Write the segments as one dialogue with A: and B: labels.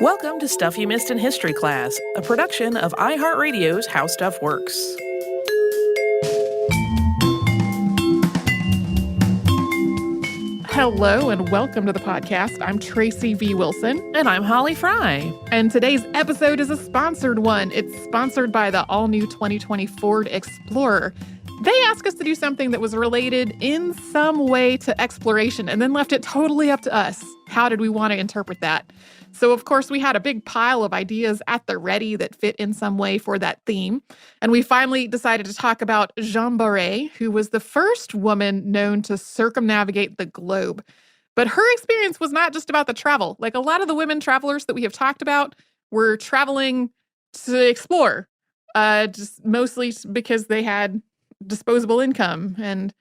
A: Welcome to Stuff You Missed in History Class, a production of iHeartRadio's How Stuff Works.
B: Hello and welcome to the podcast. I'm Tracy V. Wilson.
A: And I'm Holly Fry.
B: And today's episode is a sponsored one. It's sponsored by the all-new 2020 Ford Explorer. They asked us to do something that was related in some way to exploration and then left it totally up to us. How did we want to interpret that? So, of course, we had a big pile of ideas at the ready that fit in some way for that theme. And we finally decided to talk about Jeanne Baret, who was the first woman known to circumnavigate the globe. But her experience was not just about the travel. Like a lot of the women travelers that we have talked about were traveling to explore, just mostly because they had disposable income and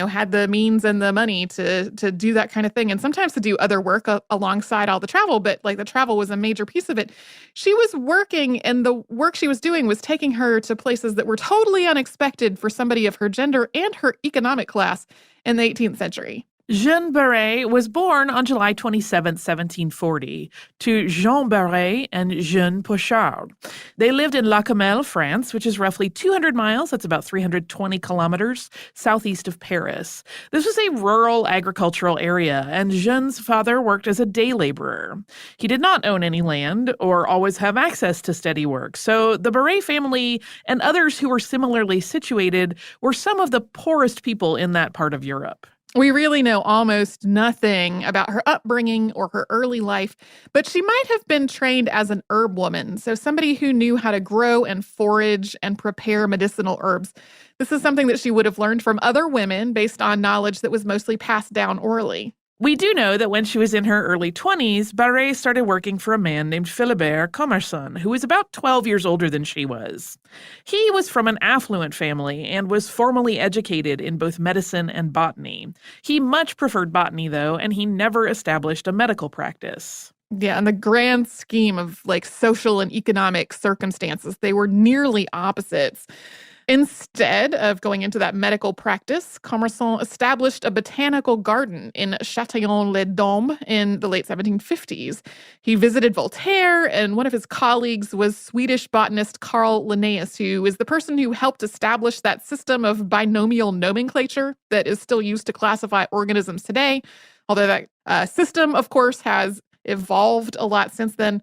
B: had the means and the money to do that kind of thing. And sometimes to do other work alongside all the travel, but like the travel was a major piece of it. She was working, and the work she was doing was taking her to places that were totally unexpected for somebody of her gender and her economic class in the 18th century.
A: Jeanne Baret was born on July 27, 1740, to Jeanne Baret and Jeanne Pochard. They lived in La Camelle, France, which is roughly 200 miles, that's about 320 kilometers, southeast of Paris. This was a rural agricultural area, and Jeanne's father worked as a day laborer. He did not own any land or always have access to steady work, so the Baret family and others who were similarly situated were some of the poorest people in that part of Europe.
B: We really know almost nothing about her upbringing or her early life, but she might have been trained as an herb woman, so somebody who knew how to grow and forage and prepare medicinal herbs. This is something that she would have learned from other women based on knowledge that was mostly passed down orally.
A: We do know that when she was in her early 20s, Baret started working for a man named Philibert Commerson, who was about 12 years older than she was. He was from an affluent family and was formally educated in both medicine and botany. He much preferred botany, though, and he never established a medical practice.
B: Yeah, in the grand scheme of social and economic circumstances, they were nearly opposites. Instead of going into that medical practice, Commerson established a botanical garden in Châtillon-les-Dombes in the late 1750s. He visited Voltaire, and one of his colleagues was Swedish botanist Carl Linnaeus, who is the person who helped establish that system of binomial nomenclature that is still used to classify organisms today, although that system, of course, has evolved a lot since then.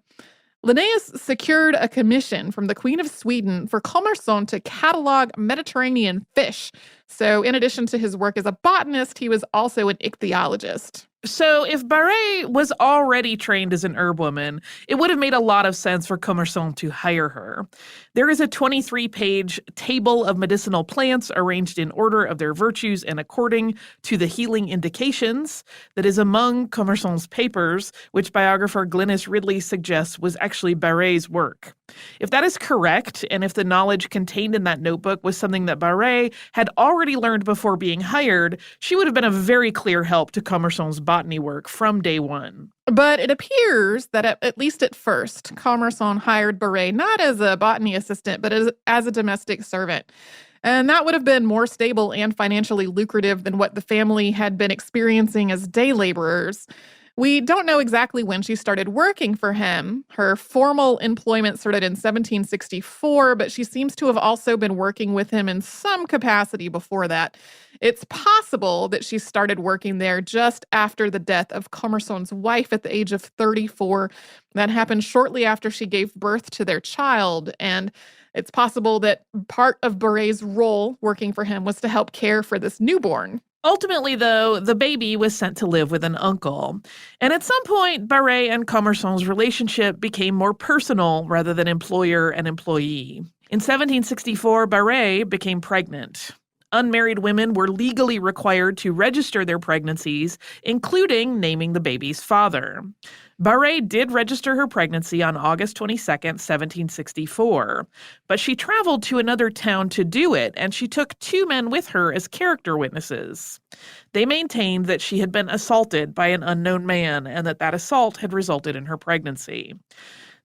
B: Linnaeus secured a commission from the Queen of Sweden for Commerson to catalog Mediterranean fish. So in addition to his work as a botanist, he was also an ichthyologist.
A: So if Baret was already trained as an herb woman, it would have made a lot of sense for Commerson to hire her. There is a 23-page table of medicinal plants arranged in order of their virtues and according to the healing indications that is among Commerson's papers, which biographer Glynis Ridley suggests was actually Baret's work. If that is correct, and if the knowledge contained in that notebook was something that Baret had already learned before being hired, she would have been a very clear help to Commerson's botany work from day one.
B: But it appears that at least at first, Commerson hired Baret not as a botany assistant, but as a domestic servant. And that would have been more stable and financially lucrative than what the family had been experiencing as day laborers. We don't know exactly when she started working for him. Her formal employment started in 1764, but she seems to have also been working with him in some capacity before that. It's possible that she started working there just after the death of Commerson's wife at the age of 34. That happened shortly after she gave birth to their child, and it's possible that part of Baret's role working for him was to help care for this newborn.
A: Ultimately, though, the baby was sent to live with an uncle. And at some point, Baret and Commerson's relationship became more personal rather than employer and employee. In 1764, Baret became pregnant. Unmarried women were legally required to register their pregnancies, including naming the baby's father. Baret did register her pregnancy on August 22, 1764, but she traveled to another town to do it, and she took 2 men with her as character witnesses. They maintained that she had been assaulted by an unknown man and that assault had resulted in her pregnancy.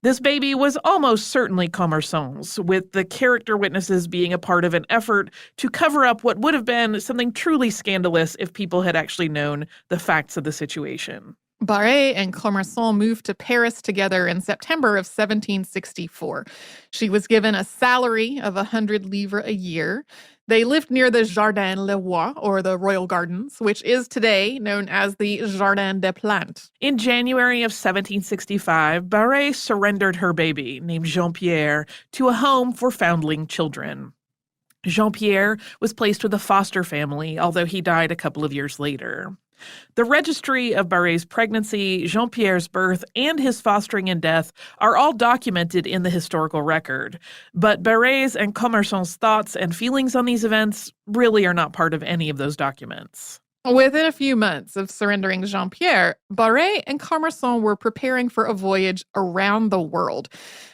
A: This baby was almost certainly Commerson's, with the character witnesses being a part of an effort to cover up what would have been something truly scandalous if people had actually known the facts of the situation.
B: Baret and Commerson moved to Paris together in September of 1764. She was given a salary of 100 livres a year. They lived near the Jardin Le Roi, or the Royal Gardens, which is today known as the Jardin des Plantes.
A: In January of 1765, Baret surrendered her baby, named Jean-Pierre, to a home for foundling children. Jean-Pierre was placed with a foster family, although he died a couple of years later. The registry of Baret's pregnancy, Jean-Pierre's birth, and his fostering and death are all documented in the historical record. But Baret's and Commerson's thoughts and feelings on these events really are not part of any of those documents.
B: Within a few months of surrendering Jean-Pierre, Baret and Commerson were preparing for a voyage around the world.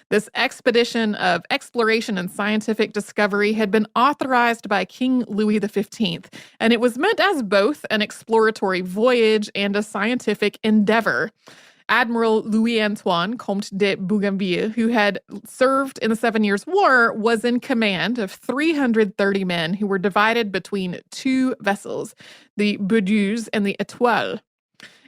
B: This expedition of exploration and scientific discovery had been authorized by King Louis XV, and it was meant as both an exploratory voyage and a scientific endeavor. Admiral Louis-Antoine, Comte de Bougainville, who had served in the 7 Years' War, was in command of 330 men who were divided between two vessels, the Boudeuse and the Étoile.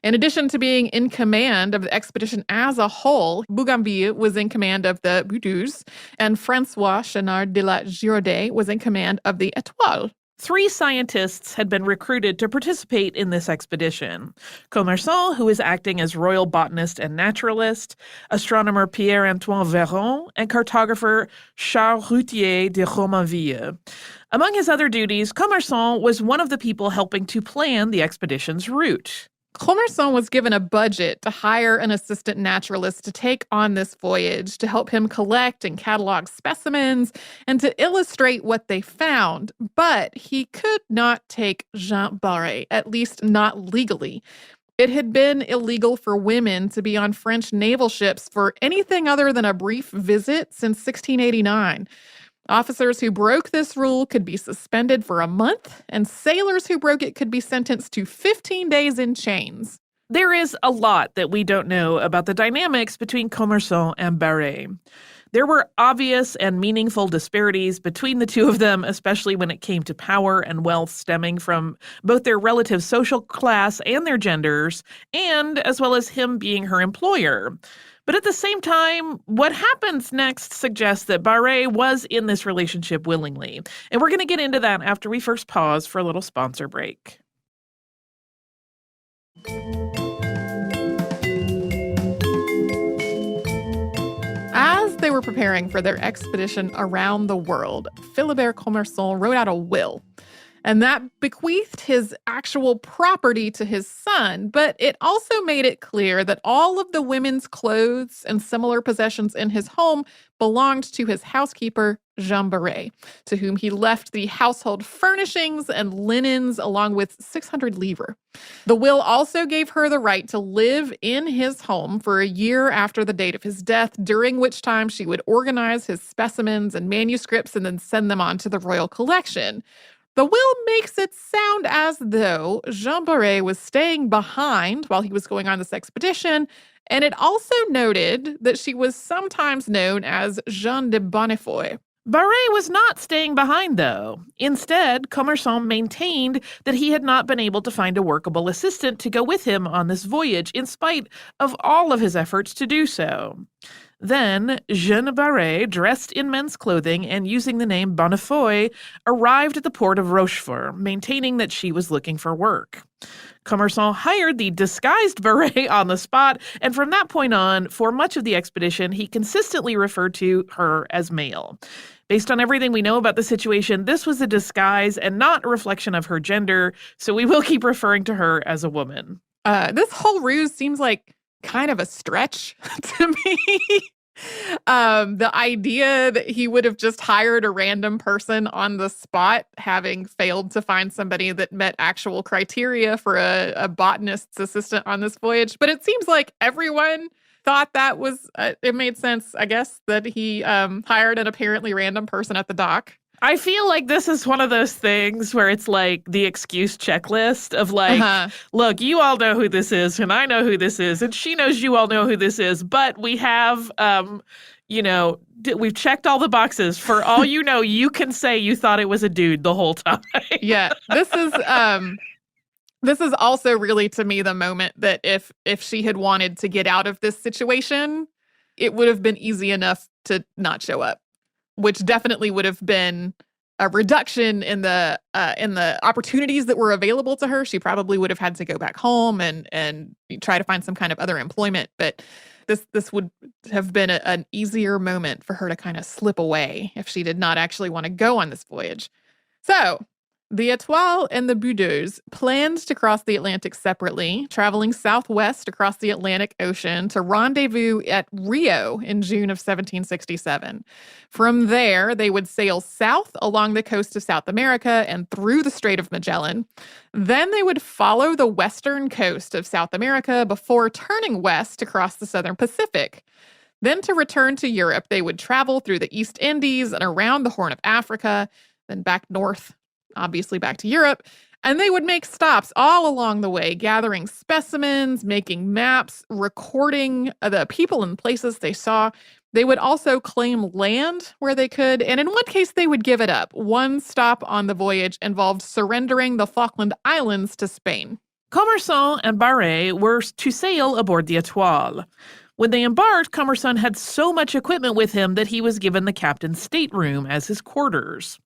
B: In addition to being in command of the expedition as a whole, Bougainville was in command of the Boudeuse, and François Chenard de la Giraudet was in command of the Étoile.
A: 3 scientists had been recruited to participate in this expedition. Commerson, who is acting as royal botanist and naturalist, astronomer Pierre-Antoine Véron, and cartographer Charles Routier de Romainville. Among his other duties, Commerson was one of the people helping to plan the expedition's route.
B: Commerson was given a budget to hire an assistant naturalist to take on this voyage to help him collect and catalog specimens and to illustrate what they found. But he could not take Jeanne Baret, at least not legally. It had been illegal for women to be on French naval ships for anything other than a brief visit since 1689. Officers who broke this rule could be suspended for a month, and sailors who broke it could be sentenced to 15 days in chains.
A: There is a lot that we don't know about the dynamics between Commerson and Baret. There were obvious and meaningful disparities between the two of them, especially when it came to power and wealth stemming from both their relative social class and their genders, and as well as him being her employer. But at the same time, what happens next suggests that Baret was in this relationship willingly. And we're going to get into that after we first pause for a little sponsor break.
B: As they were preparing for their expedition around the world, Philibert Commerson wrote out a will. And that bequeathed his actual property to his son, but it also made it clear that all of the women's clothes and similar possessions in his home belonged to his housekeeper, Jeanne Baret, to whom he left the household furnishings and linens along with 600 livres. The will also gave her the right to live in his home for a year after the date of his death, during which time she would organize his specimens and manuscripts and then send them on to the royal collection. The will makes it sound as though Jeanne Baret was staying behind while he was going on this expedition, and it also noted that she was sometimes known as Jeanne de Bonnefoy.
A: Baret was not staying behind, though. Instead, Commerson maintained that he had not been able to find a workable assistant to go with him on this voyage, in spite of all of his efforts to do so. Then, Jeanne Baret, dressed in men's clothing and using the name Bonnefoy, arrived at the port of Rochefort, maintaining that she was looking for work. Commerson hired the disguised Baret on the spot, and from that point on, for much of the expedition, he consistently referred to her as male. Based on everything we know about the situation, this was a disguise and not a reflection of her gender, so we will keep referring to her as a woman.
B: This whole ruse seems like kind of a stretch to me. The idea that he would have just hired a random person on the spot, having failed to find somebody that met actual criteria for a botanist's assistant on this voyage. But it seems like everyone thought that was, it made sense, I guess, that he hired an apparently random person at the dock.
A: I feel like this is one of those things where it's like the excuse checklist of like, look, you all know who this is, and I know who this is, and she knows you all know who this is, but we have, we've checked all the boxes. For all you know, you can say you thought it was a dude the whole time.
B: Yeah, this is This is also really, to me, the moment that if she had wanted to get out of this situation, it would have been easy enough to not show up, which definitely would have been a reduction in the opportunities that were available to her. She probably would have had to go back home and try to find some kind of other employment. But this would have been an easier moment for her to kind of slip away if she did not actually want to go on this voyage. So the Étoile and the Boudeuse planned to cross the Atlantic separately, traveling southwest across the Atlantic Ocean to rendezvous at Rio in June of 1767. From there, they would sail south along the coast of South America and through the Strait of Magellan. Then they would follow the western coast of South America before turning west across the southern Pacific. Then to return to Europe, they would travel through the East Indies and around the Horn of Africa, then back north, obviously back to Europe, and they would make stops all along the way, gathering specimens, making maps, recording the people and places they saw. They would also claim land where they could, and in one case, they would give it up. One stop on the voyage involved surrendering the Falkland Islands to Spain.
A: Commerson and Baret were to sail aboard the Étoile. When they embarked, Commerson had so much equipment with him that he was given the captain's stateroom as his quarters.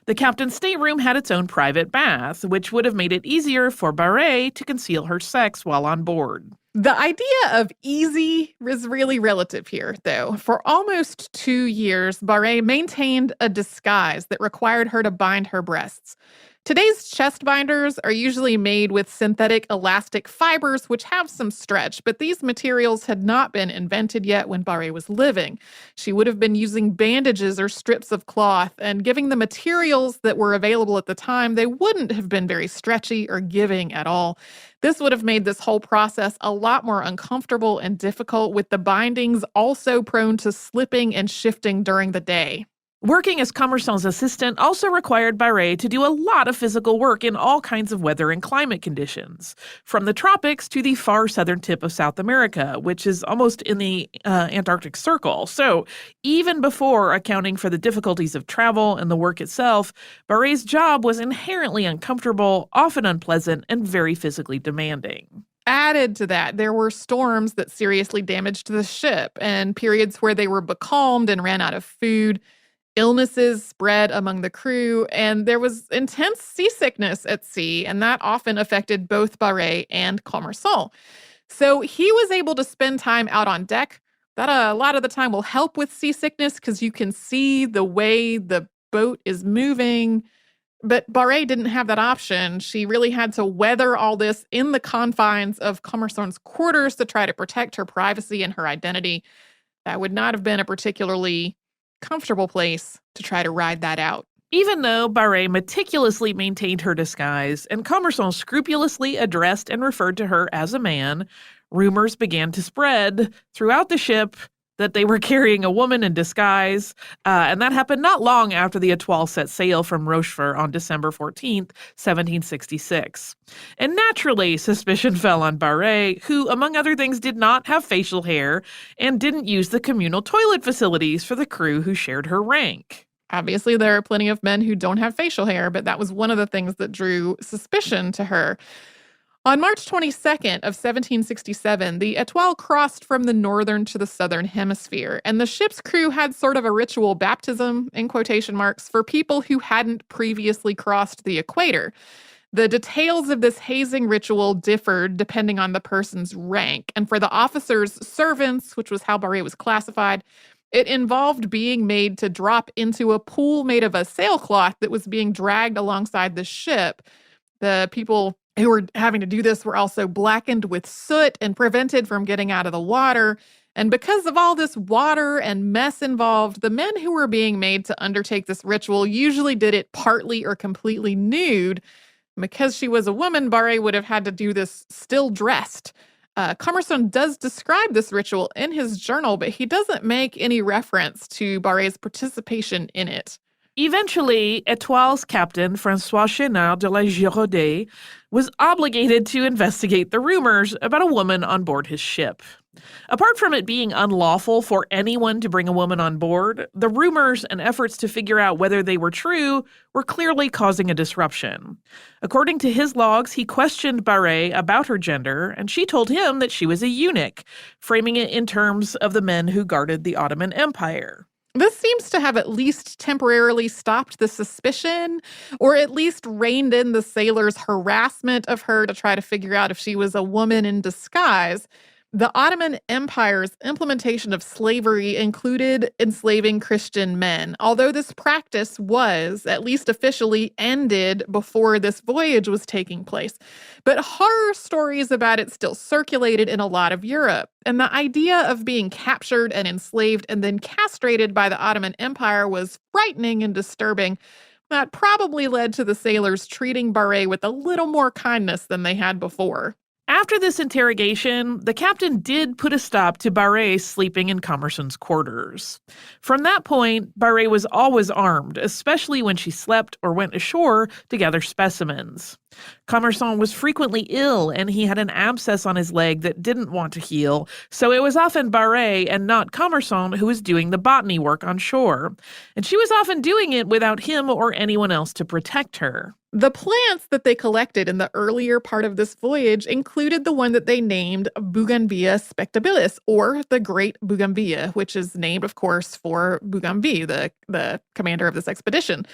A: The captain's stateroom had its own private bath, which would have made it easier for Baret to conceal her sex while on board.
B: The idea of easy is really relative here, though. For almost 2 years, Baret maintained a disguise that required her to bind her breasts. Today's chest binders are usually made with synthetic elastic fibers, which have some stretch, but these materials had not been invented yet when Baret was living. She would have been using bandages or strips of cloth, and given the materials that were available at the time, they wouldn't have been very stretchy or giving at all. This would have made this whole process a lot more uncomfortable and difficult, with the bindings also prone to slipping and shifting during the day.
A: Working as Commerson's assistant also required Baret to do a lot of physical work in all kinds of weather and climate conditions, from the tropics to the far southern tip of South America, which is almost in the Antarctic Circle. So even before accounting for the difficulties of travel and the work itself, Baret's job was inherently uncomfortable, often unpleasant, and very physically demanding.
B: Added to that, there were storms that seriously damaged the ship and periods where they were becalmed and ran out of food. Illnesses spread among the crew, and there was intense seasickness at sea, and that often affected both Baret and Commerson. So he was able to spend time out on deck. That a lot of the time will help with seasickness because you can see the way the boat is moving. But Baret didn't have that option. She really had to weather all this in the confines of Commerson's quarters to try to protect her privacy and her identity. That would not have been a particularly comfortable place to try to ride that out.
A: Even though Baret meticulously maintained her disguise and Commerson scrupulously addressed and referred to her as a man, rumors began to spread throughout the ship that they were carrying a woman in disguise, and that happened not long after the Étoile set sail from Rochefort on December 14th, 1766. And naturally, suspicion fell on Baret, who, among other things, did not have facial hair and didn't use the communal toilet facilities for the crew who shared her rank.
B: Obviously, there are plenty of men who don't have facial hair, but that was one of the things that drew suspicion to her. On March 22nd of 1767, the Étoile crossed from the northern to the southern hemisphere, and the ship's crew had sort of a ritual baptism, in quotation marks, for people who hadn't previously crossed the equator. The details of this hazing ritual differed depending on the person's rank, and for the officers' servants, which was how Baret was classified, it involved being made to drop into a pool made of a sailcloth that was being dragged alongside the ship. The people who were having to do this were also blackened with soot and prevented from getting out of the water. And because of all this water and mess involved, the men who were being made to undertake this ritual usually did it partly or completely nude. Because she was a woman, Baret would have had to do this still dressed. Commerson does describe this ritual in his journal, but he doesn't make any reference to Baret's participation in it.
A: Eventually, Étoile's captain, François Chénard de la Giraudet, was obligated to investigate the rumors about a woman on board his ship. Apart from it being unlawful for anyone to bring a woman on board, the rumors and efforts to figure out whether they were true were clearly causing a disruption. According to his logs, he questioned Baret about her gender, and she told him that she was a eunuch, framing it in terms of the men who guarded the Ottoman Empire.
B: This seems to have at least temporarily stopped the suspicion, or at least reined in the sailors' harassment of her to try to figure out if she was a woman in disguise. The Ottoman Empire's implementation of slavery included enslaving Christian men, although this practice was, at least officially, ended before this voyage was taking place. But horror stories about it still circulated in a lot of Europe, and the idea of being captured and enslaved and then castrated by the Ottoman Empire was frightening and disturbing. That probably led to the sailors treating Baret with a little more kindness than they had before.
A: After this interrogation, the captain did put a stop to Baret sleeping in Commerson's quarters. From that point, Baret was always armed, especially when she slept or went ashore to gather specimens. Commerson was frequently ill, and he had an abscess on his leg that didn't want to heal, so it was often Baret and not Commerson who was doing the botany work on shore. And she was often doing it without him or anyone else to protect her.
B: The plants that they collected in the earlier part of this voyage included the one that they named Bougainvillea spectabilis, or the Great Bougainvillea, which is named, of course, for Bougainville, the commander of this expedition.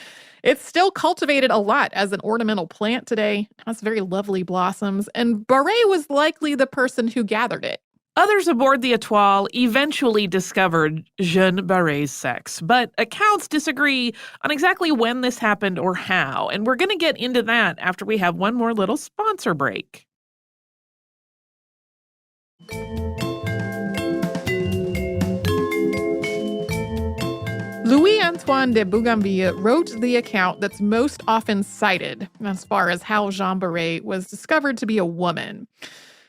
B: It's still cultivated a lot as an ornamental plant today. It has very lovely blossoms, and Baret was likely the person who gathered it.
A: Others aboard the Étoile eventually discovered Jeanne Baret's sex, but accounts disagree on exactly when this happened or how, and we're going to get into that after we have one more little sponsor break.
B: Louis-Antoine de Bougainville wrote the account that's most often cited as far as how Jeanne Baret was discovered to be a woman.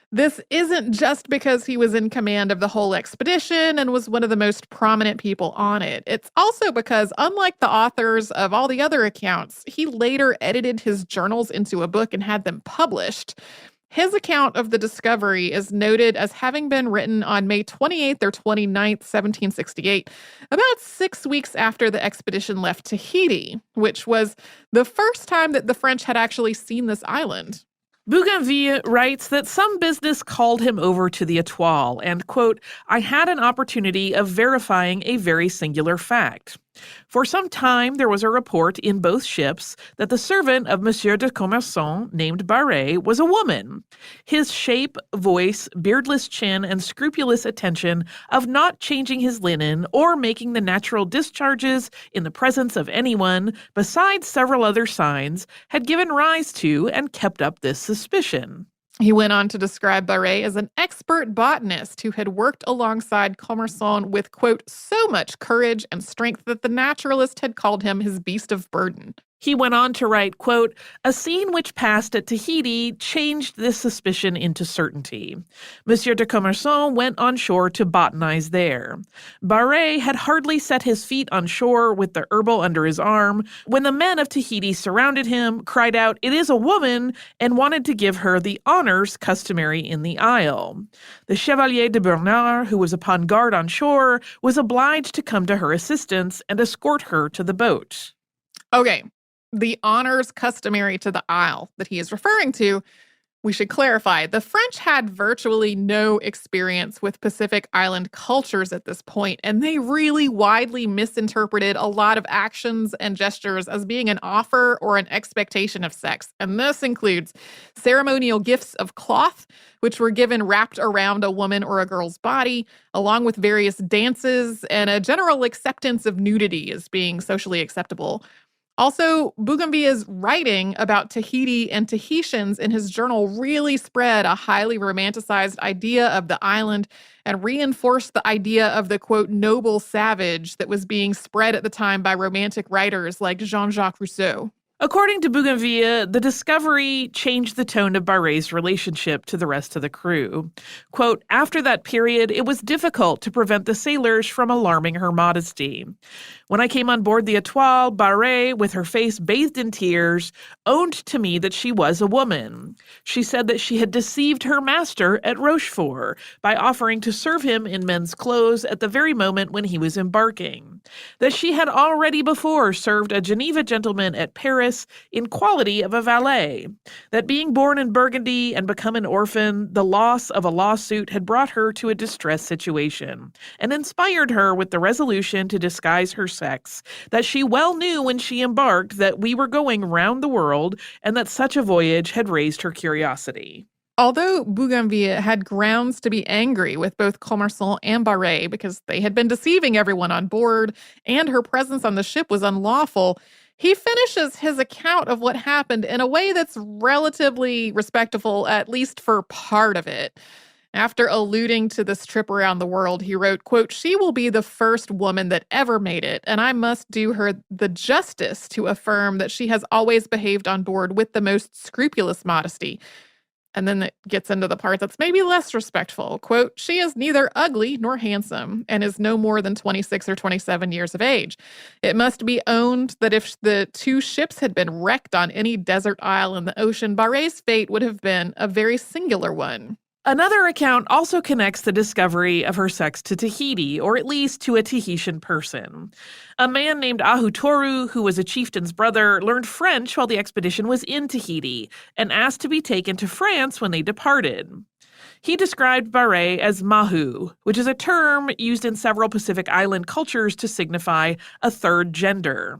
B: This isn't just because he was in command of the whole expedition and was one of the most prominent people on it. It's also because, unlike the authors of all the other accounts, he later edited his journals into a book and had them published. His account of the discovery is noted as having been written on May 28th or 29th, 1768, about 6 weeks after the expedition left Tahiti, which was the first time that the French had actually seen this island.
A: Bougainville writes that some business called him over to the Étoile and, quote, I had an opportunity of verifying a very singular fact. For some time, there was a report in both ships that the servant of Monsieur de Commerson, named Baret, was a woman. His shape, voice, beardless chin, and scrupulous attention of not changing his linen or making the natural discharges in the presence of anyone, besides several other signs, had given rise to and kept up this suspicion.
B: He went on to describe Baret as an expert botanist who had worked alongside Commerson with, quote, so much courage and strength that the naturalist had called him his beast of burden. He went on to write, quote, a scene which passed at Tahiti changed this suspicion into certainty. Monsieur de Commerson went on shore to botanize there. Baret had hardly set his feet on shore with the herbal under his arm when the men of Tahiti surrounded him, cried out, it is a woman, and wanted to give her the honors customary in the isle. The Chevalier de Bernard, who was upon guard on shore, was obliged to come to her assistance and escort her to the boat. Okay. The honors customary to the Isle that he is referring to, we should clarify. The French had virtually no experience with Pacific Island cultures at this point, and they really widely misinterpreted a lot of actions and gestures as being an offer or an expectation of sex. And this includes ceremonial gifts of cloth, which were given wrapped around a woman or a girl's body, along with various dances and a general acceptance of nudity as being socially acceptable. Also, Bougainville's writing about Tahiti and Tahitians in his journal really spread a highly romanticized idea of the island and reinforced the idea of the, quote, noble savage that was being spread at the time by romantic writers like Jean-Jacques Rousseau.
A: According to Bougainville, the discovery changed the tone of Baret's relationship to the rest of the crew. Quote, after that period, it was difficult to prevent the sailors from alarming her modesty. When I came on board the Étoile, Baret, with her face bathed in tears, owned to me that she was a woman. She said that she had deceived her master at Rochefort by offering to serve him in men's clothes at the very moment when he was embarking. That she had already before served a Geneva gentleman at Paris in quality of a valet. That being born in Burgundy and become an orphan, the loss of a lawsuit had brought her to a distressed situation and inspired her with the resolution to disguise her sex, that she well knew when she embarked that we were going round the world and that such a voyage had raised her curiosity.
B: Although Bougainville had grounds to be angry with both Commerson and Baret because they had been deceiving everyone on board and her presence on the ship was unlawful, he finishes his account of what happened in a way that's relatively respectful, at least for part of it. After alluding to this trip around the world, he wrote, quote, she will be the first woman that ever made it, and I must do her the justice to affirm that she has always behaved on board with the most scrupulous modesty. And then it gets into the part that's maybe less respectful. Quote, she is neither ugly nor handsome and is no more than 26 or 27 years of age. It must be owned that if the two ships had been wrecked on any desert isle in the ocean, Baret's fate would have been a very singular one.
A: Another account also connects the discovery of her sex to Tahiti, or at least to a Tahitian person. A man named Ahutoru, who was a chieftain's brother, learned French while the expedition was in Tahiti and asked to be taken to France when they departed. He described Baret as mahu, which is a term used in several Pacific Island cultures to signify a third gender.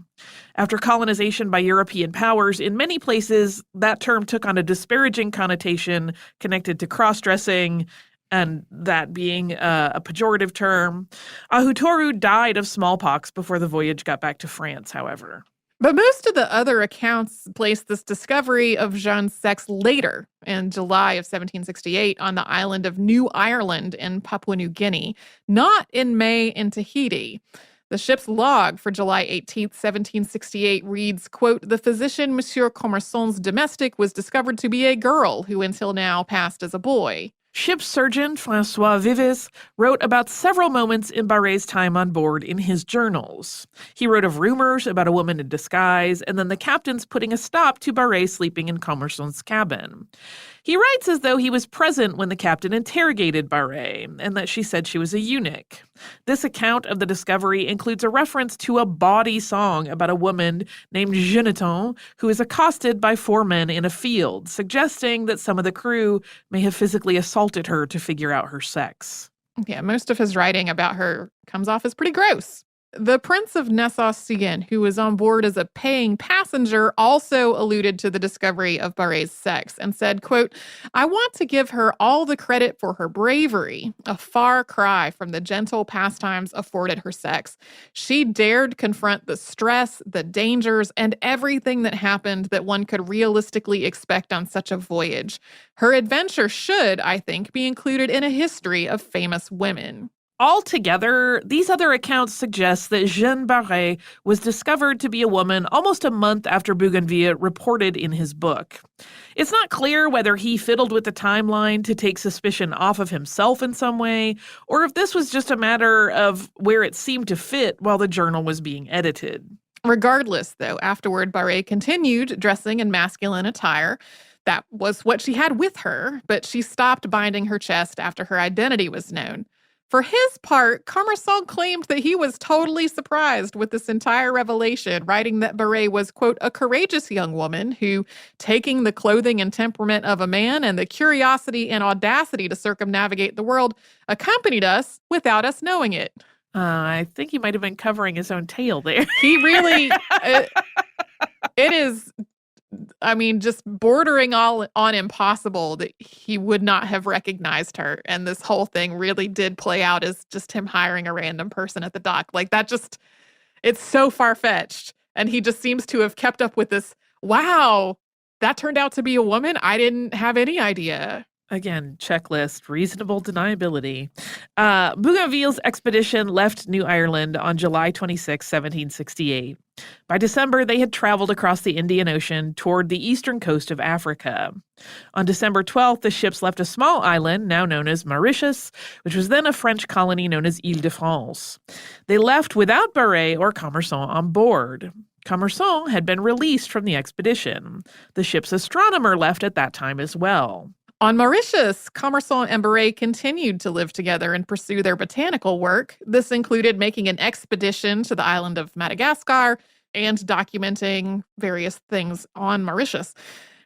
A: After colonization by European powers, in many places, that term took on a disparaging connotation connected to cross-dressing, and that being a pejorative term. Ahutoru died of smallpox before the voyage got back to France, however.
B: But most of the other accounts place this discovery of Jeanne's sex later, in July of 1768, on the island of New Ireland in Papua New Guinea, not in May in Tahiti. The ship's log for July 18th, 1768 reads, quote, the physician Monsieur Commerson's domestic was discovered to be a girl who until now passed as a boy.
A: Ship's surgeon François Vives wrote about several moments in Baret's time on board in his journals. He wrote of rumors about a woman in disguise and then the captain's putting a stop to Baret sleeping in Commerson's cabin. He writes as though he was present when the captain interrogated Baret and that she said she was a eunuch. This account of the discovery includes a reference to a bawdy song about a woman named Jeanne who is accosted by 4 men in a field, suggesting that some of the crew may have physically assaulted her to figure out her sex.
B: Yeah, most of his writing about her comes off as pretty gross. The Prince of Nassau-Siegen, who was on board as a paying passenger, also alluded to the discovery of Baret's sex and said, quote, I want to give her all the credit for her bravery, a far cry from the gentle pastimes afforded her sex. She dared confront the stress, the dangers, and everything that happened that one could realistically expect on such a voyage. Her adventure should, I think, be included in a history of famous women.
A: Altogether, these other accounts suggest that Jeanne Baret was discovered to be a woman almost a month after Bougainville reported in his book. It's not clear whether he fiddled with the timeline to take suspicion off of himself in some way, or if this was just a matter of where it seemed to fit while the journal was being edited.
B: Regardless, though, afterward, Baret continued dressing in masculine attire. That was what she had with her, but she stopped binding her chest after her identity was known. For his part, Commerson claimed that he was totally surprised with this entire revelation, writing that Baret was, quote, a courageous young woman who, taking the clothing and temperament of a man and the curiosity and audacity to circumnavigate the world, accompanied us without us knowing it.
A: I think he might have been covering his own tail there.
B: He really, it is, I mean, just bordering on impossible that he would not have recognized her. And this whole thing really did play out as just him hiring a random person at the dock. Like that just, it's so far-fetched. And he just seems to have kept up with this, wow, that turned out to be a woman? I didn't have any idea.
A: Again, checklist, reasonable deniability. Bougainville's expedition left New Ireland on July 26, 1768. By December, they had traveled across the Indian Ocean toward the eastern coast of Africa. On December 12th, the ships left a small island, now known as Mauritius, which was then a French colony known as Île-de-France. They left without Baret or Commerson on board. Commerson had been released from the expedition. The ship's astronomer left at that time as well.
B: On Mauritius, Commerson and Baret continued to live together and pursue their botanical work. This included making an expedition to the island of Madagascar and documenting various things on Mauritius.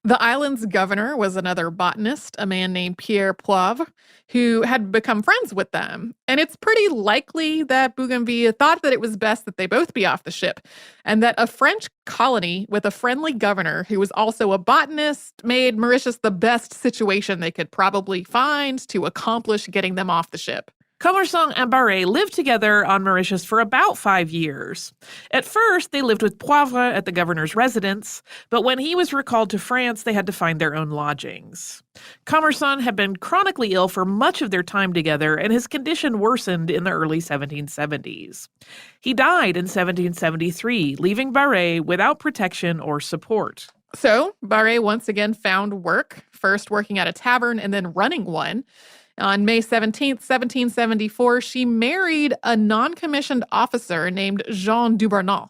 B: The island's governor was another botanist, a man named Pierre Poivre, who had become friends with them. And it's pretty likely that Bougainville thought that it was best that they both be off the ship, and that a French colony with a friendly governor who was also a botanist made Mauritius the best situation they could probably find to accomplish getting them off the ship.
A: Commerson and Baret lived together on Mauritius for about 5 years. At first, they lived with Poivre at the governor's residence, but when he was recalled to France, they had to find their own lodgings. Commerson had been chronically ill for much of their time together, and his condition worsened in the early 1770s. He died in 1773, leaving Baret without protection or support.
B: So, Baret once again found work, first working at a tavern and then running one. On May 17th, 1774, she married a non-commissioned officer named Jean Dubernard.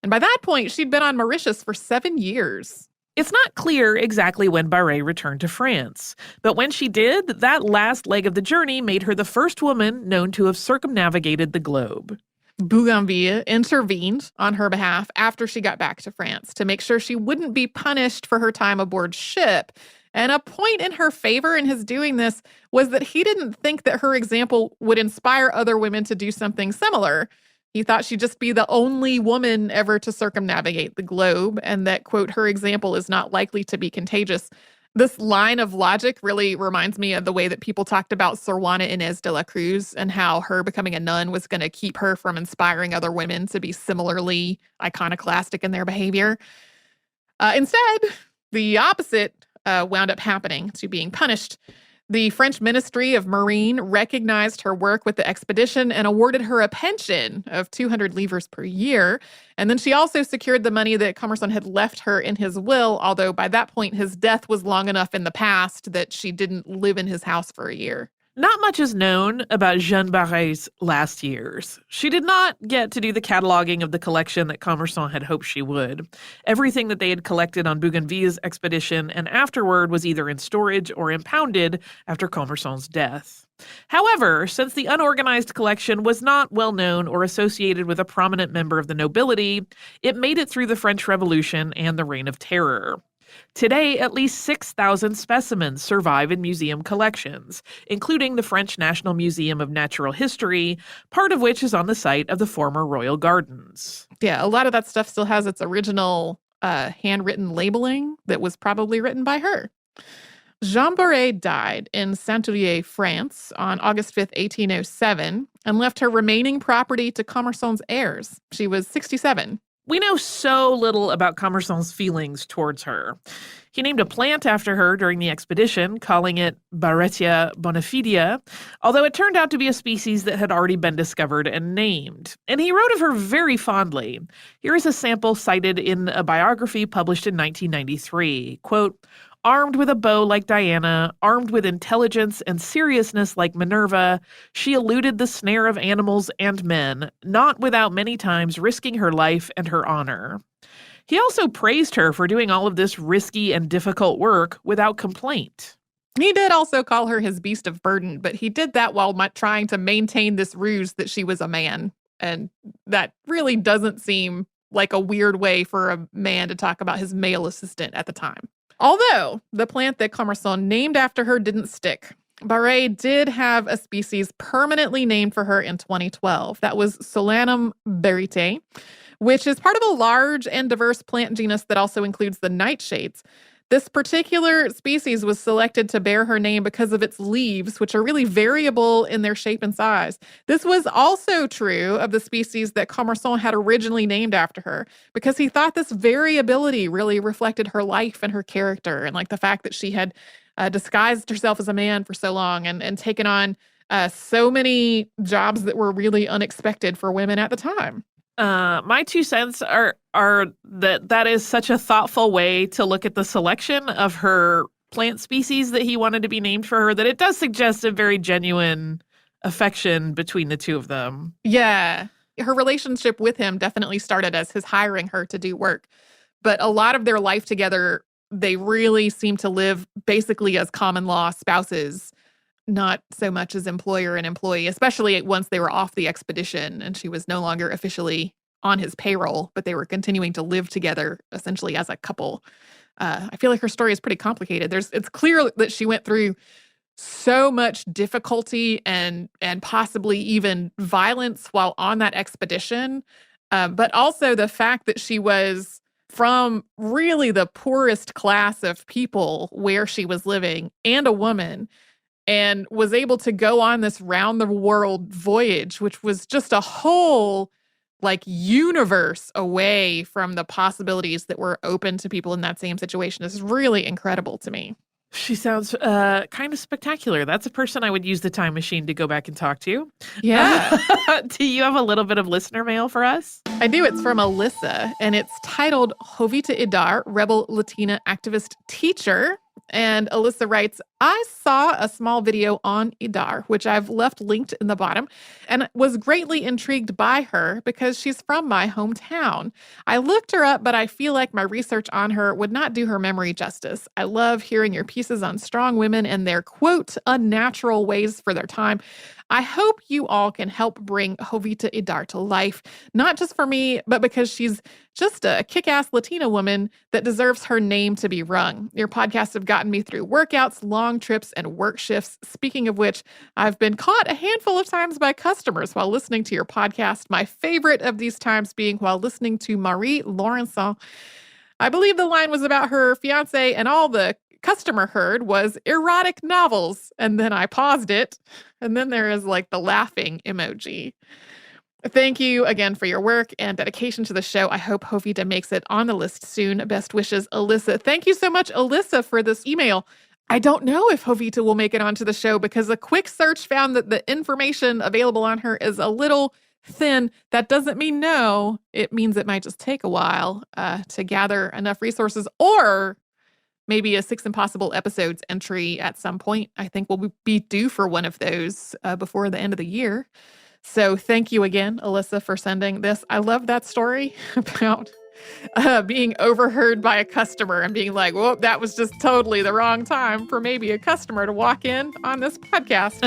B: And by that point, she'd been on Mauritius for 7 years.
A: It's not clear exactly when Baret returned to France, but when she did, that last leg of the journey made her the first woman known to have circumnavigated the globe.
B: Bougainville intervened on her behalf after she got back to France to make sure she wouldn't be punished for her time aboard ship. And a point in her favor in his doing this was that he didn't think that her example would inspire other women to do something similar. He thought she'd just be the only woman ever to circumnavigate the globe, and that, quote, her example is not likely to be contagious. This line of logic really reminds me of the way that people talked about Sor Juana Inés de la Cruz and how her becoming a nun was going to keep her from inspiring other women to be similarly iconoclastic in their behavior. Instead, the opposite wound up happening, to being punished. The French Ministry of Marine recognized her work with the expedition and awarded her a pension of 200 livres per year. And then she also secured the money that Commerson had left her in his will, although by that point his death was long enough in the past that she didn't live in his house for a year.
A: Not much is known about Jeanne Baret's last years. She did not get to do the cataloging of the collection that Commerson had hoped she would. Everything that they had collected on Bougainville's expedition and afterward was either in storage or impounded after Commerson's death. However, since the unorganized collection was not well known or associated with a prominent member of the nobility, it made it through the French Revolution and the Reign of Terror. Today, at least 6,000 specimens survive in museum collections, including the French National Museum of Natural History, part of which is on the site of the former Royal Gardens.
B: Yeah, a lot of that stuff still has its original handwritten labeling that was probably written by her. Jeanne Baret died in Saint-Olier, France on August 5th, 1807, and left her remaining property to Commerson's heirs. She was 67.
A: We know so little about Commerson's feelings towards her. He named a plant after her during the expedition, calling it Baretia bonifida, although it turned out to be a species that had already been discovered and named. And he wrote of her very fondly. Here is a sample cited in a biography published in 1993. Quote, "Armed with a bow like Diana, armed with intelligence and seriousness like Minerva, she eluded the snare of animals and men, not without many times risking her life and her honor." He also praised her for doing all of this risky and difficult work without complaint.
B: He did also call her his beast of burden, but he did that while trying to maintain this ruse that she was a man. And that really doesn't seem like a weird way for a man to talk about his male assistant at the time. Although the plant that Commerson named after her didn't stick. Baret did have a species permanently named for her in 2012. That was Solanum berite, which is part of a large and diverse plant genus that also includes the nightshades. This particular species was selected to bear her name because of its leaves, which are really variable in their shape and size. This was also true of the species that Commerson had originally named after her, because he thought this variability really reflected her life and her character, and like the fact that she had disguised herself as a man for so long and taken on so many jobs that were really unexpected for women at the time.
A: My 2 cents are that is such a thoughtful way to look at the selection of her plant species that he wanted to be named for her, that it does suggest a very genuine affection between the two of them.
B: Yeah. Her relationship with him definitely started as his hiring her to do work. But a lot of their life together, they really seem to live basically as common law spouses, not so much as employer and employee, especially once they were off the expedition and she was no longer officially on his payroll, but they were continuing to live together essentially as a couple. I feel like her story is pretty complicated. It's clear that she went through so much difficulty and possibly even violence while on that expedition. But also the fact that she was from really the poorest class of people where she was living and a woman, and was able to go on this round the world voyage, which was just a whole like universe away from the possibilities that were open to people in that same situation, is really incredible to me.
A: She sounds kind of spectacular. That's a person I would use the time machine to go back and talk to.
B: Yeah.
A: Do you have a little bit of listener mail for us?
B: I do. It's from Alyssa, and it's titled Jovita Idar, Rebel Latina Activist Teacher. And Alyssa writes, I saw a small video on Idar, which I've left linked in the bottom, and was greatly intrigued by her because she's from my hometown. I looked her up, but I feel like my research on her would not do her memory justice. I love hearing your pieces on strong women and their, quote, unnatural ways for their time. I hope you all can help bring Jovita Idar to life, not just for me, but because she's just a kick-ass Latina woman that deserves her name to be rung. Your podcasts have gotten me through workouts, long trips, and work shifts. Speaking of which, I've been caught a handful of times by customers while listening to your podcast. My favorite of these times being while listening to Marie Laurencin. I believe the line was about her fiance, and all the customer heard was erotic novels. And then I paused it. And then there is like the laughing emoji. Thank you again for your work and dedication to the show. I hope Jovita makes it on the list soon. Best wishes, Alyssa. Thank you so much, Alyssa, for this email. I don't know if Jovita will make it onto the show because a quick search found that the information available on her is a little thin. That doesn't mean no. It means it might just take a while to gather enough resources, or maybe a 6 Impossible Episodes entry at some point. I think we'll be due for one of those before the end of the year. So thank you again, Alyssa, for sending this. I love that story about being overheard by a customer and being like, whoa, that was just totally the wrong time for maybe a customer to walk in on this podcast.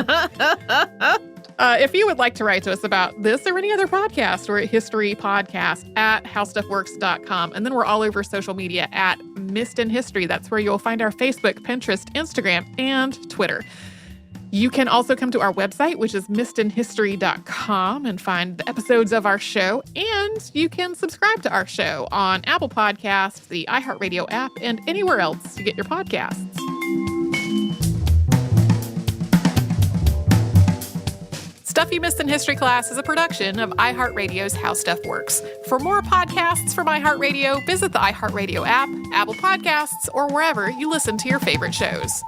B: If you would like to write to us about this or any other podcast, we're at historypodcast@howstuffworks.com. And then we're all over social media at Missed in History. That's where you'll find our Facebook, Pinterest, Instagram, and Twitter. You can also come to our website, which is missedinhistory.com, and find the episodes of our show. And you can subscribe to our show on Apple Podcasts, the iHeartRadio app, and anywhere else to get your podcasts. Stuff You Missed in History Class is a production of iHeartRadio's How Stuff Works. For more podcasts from iHeartRadio, visit the iHeartRadio app, Apple Podcasts, or wherever you listen to your favorite shows.